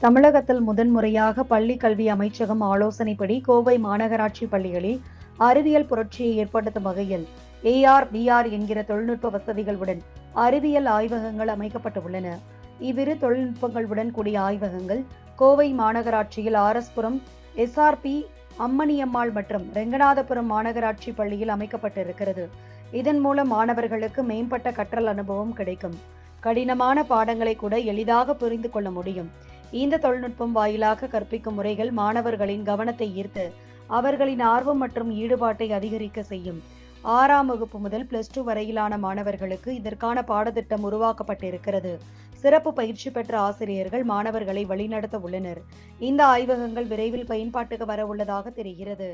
தமிழகத்தில் முதன்முறையாக பள்ளி கல்வி அமைச்சகம் ஆலோசனைப்படி கோவை மாநகராட்சி பள்ளிகளில் அறிவியல் புரட்சியை ஏற்படுத்தும் வகையில் AR, VR என்கிற தொழில்நுட்ப வசதிகளுடன் அறிவியல் ஆய்வகங்கள் அமைக்கப்பட்டுள்ளன. இவ்விரு தொழில்நுட்பங்களுடன் கூடிய ஆய்வகங்கள் கோவை மாநகராட்சியில் RS-புரம், SRP, அம்மணியம்மாள் மற்றும் ரெங்கநாதபுரம் மாநகராட்சி பள்ளியில் அமைக்கப்பட்டிருக்கிறது. இதன் மூலம் மாணவர்களுக்கு மேம்பட்ட கற்றல் அனுபவம் கிடைக்கும். கடினமான பாடங்களை கூட எளிதாக புரிந்து கொள்ள முடியும். இந்த தொழில்நுட்பம் வாயிலாக கற்பிக்கும் முறைகள் மாணவர்களின் கவனத்தை ஈர்த்து அவர்களின் ஆர்வம் மற்றும் ஈடுபாட்டை அதிகரிக்க செய்யும். 6ஆம் வகுப்பு முதல் +2 வரையிலான மாணவர்களுக்கு இதற்கான பாடத்திட்டம் உருவாக்கப்பட்டிருக்கிறது. சிறப்பு பயிற்சி பெற்ற ஆசிரியர்கள் மாணவர்களை வழிநடத்த உள்ளனர். இந்த ஆய்வகங்கள் விரைவில் பயன்பாட்டுக்கு வர உள்ளதாக தெரிகிறது.